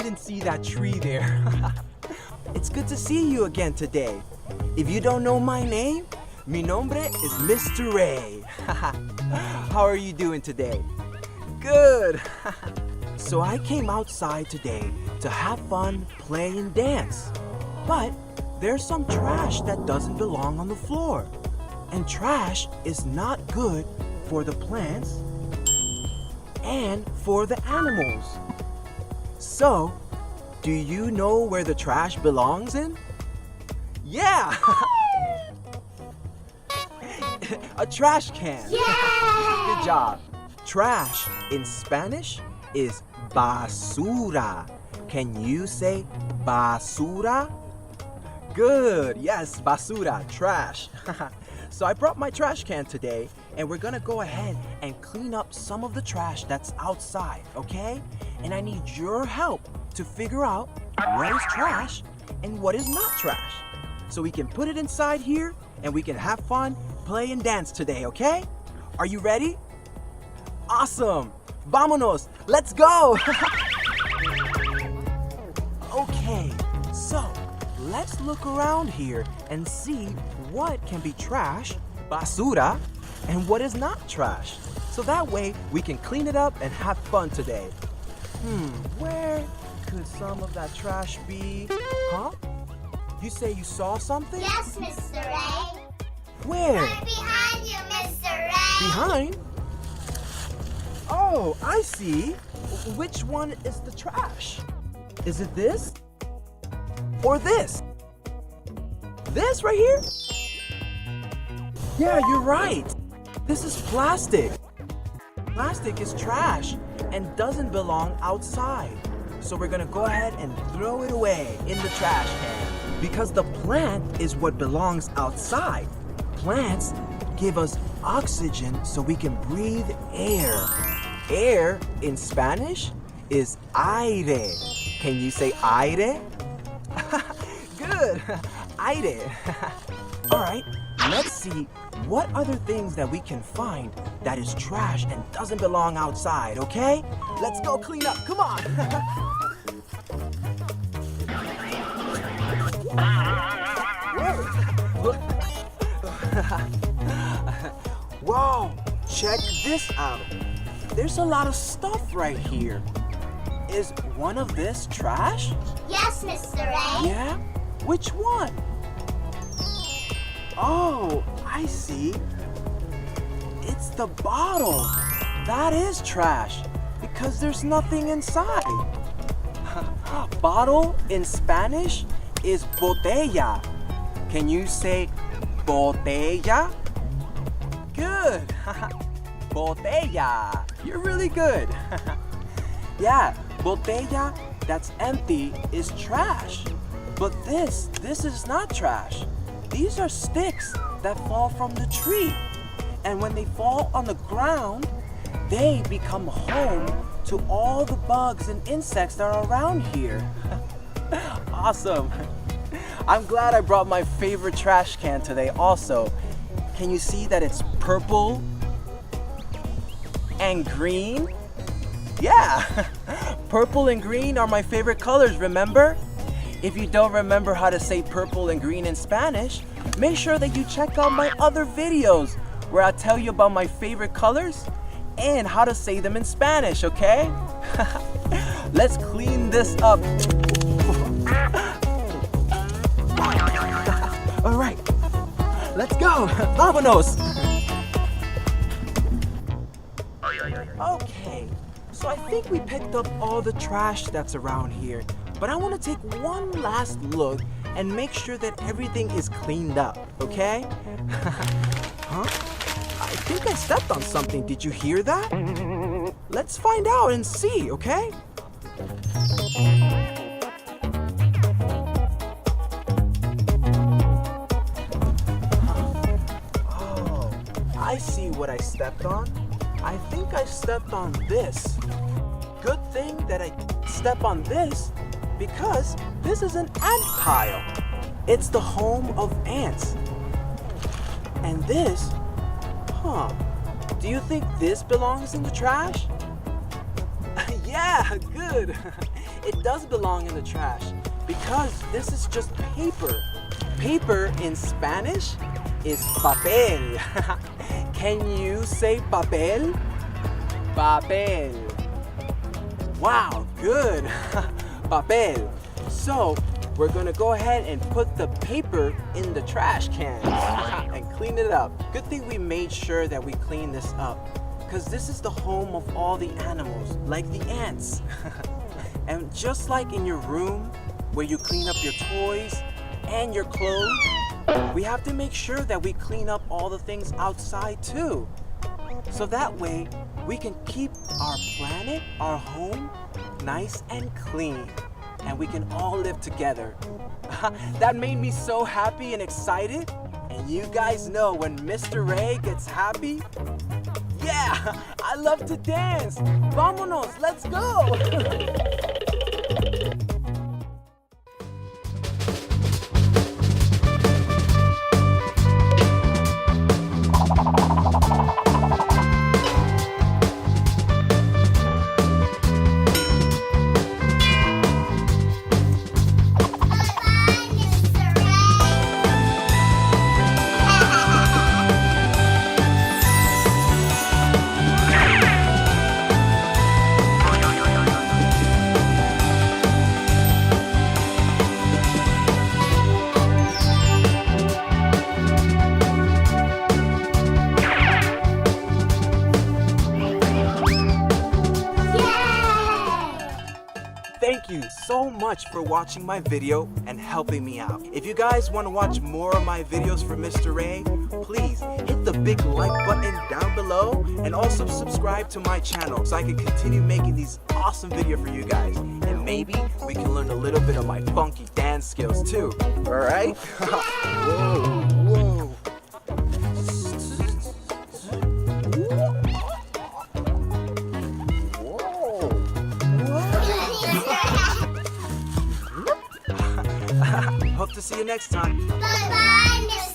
didn't see that tree there. It's good to see you again today. If you don't know my name, mi nombre is Mr. Ray. How are you doing today? Good. So I came outside today to have fun, play, and dance. But there's some trash that doesn't belong on the floor. And trash is not good for the plants and for the animals. So, do you know where the trash belongs in? Yeah! A trash can. Yeah! Good job. Trash in Spanish is basura. Can you say basura? Good. Yes, basura, trash. So I brought my trash can today, and we're gonna go ahead and clean up some of the trash that's outside, okay? And I need your help to figure out what is trash and what is not trash. So we can put it inside here, and we can have fun, play, and dance today, okay? Are you ready? Awesome! Vámonos! Let's go! Okay, so let's look around here and see what can be trash, basura, and what is not trash. So that way we can clean it up and have fun today. Where could some of that trash be? Huh? You say you saw something? Yes, Mr. Ray. Where? Right behind you, Mr. Ray. Behind? Oh, I see. Which one is the trash? Is it this? Or this? This right here? Yeah, you're right. This is plastic. Plastic is trash and doesn't belong outside. So we're gonna go ahead and throw it away in the trash can. Because the plant is what belongs outside. Plants give us oxygen so we can breathe air. Air in Spanish is aire. Can you say aire? Good. Aire. All right, let's see what other things that we can find that is trash and doesn't belong outside, okay? Let's go clean up. Come on. Whoa, check this out. There's a lot of stuff right here. Is one of this trash? Yes, Mr. Ray. Yeah? Which one? Oh, I see. It's the bottle. That is trash because there's nothing inside. Bottle in Spanish is botella. Can you say botella? Good. Botella. You're really good. Yeah, botella that's empty is trash. But this is not trash. These are sticks that fall from the tree. And when they fall on the ground, they become home to all the bugs and insects that are around here. Awesome. I'm glad I brought my favorite trash can today also. Can you see that it's purple and green? Yeah, purple and green are my favorite colors, remember? If you don't remember how to say purple and green in Spanish, make sure that you check out my other videos where I tell you about my favorite colors and how to say them in Spanish, okay? Let's clean this up. All right, let's go. Vámonos. Okay, so I think we picked up all the trash that's around here, but I want to take one last look and make sure that everything is cleaned up, okay? Huh? I think I stepped on something. Did you hear that? Let's find out and see, okay? Oh, I see what I stepped on. I think I stepped on this. Good thing that I step on this because this is an ant pile. It's the home of ants. And this, do you think this belongs in the trash? Yeah, good. it does belong in the trash because this is just paper. Paper in Spanish is papel. Can you say papel? Papel. Wow, good. Papel. So, we're gonna go ahead and put the paper in the trash can and clean it up. Good thing we made sure that we clean this up because this is the home of all the animals, like the ants. And just like in your room where you clean up your toys and your clothes, we have to make sure that we clean up all the things outside too. So that way we can keep our planet, our home, nice and clean. And we can all live together. That made me so happy and excited. And you guys know when Mr. Ray gets happy, yeah, I love to dance. Vámonos, let's go. Thank you so much for watching my video and helping me out. If you guys want to watch more of my videos from Mr. Ray, please hit the big like button down below and also subscribe to my channel so I can continue making these awesome videos for you guys. And maybe we can learn a little bit of my funky dance skills too. Alright? Whoa, whoa. Hope to see you next time. Bye-bye, Mr.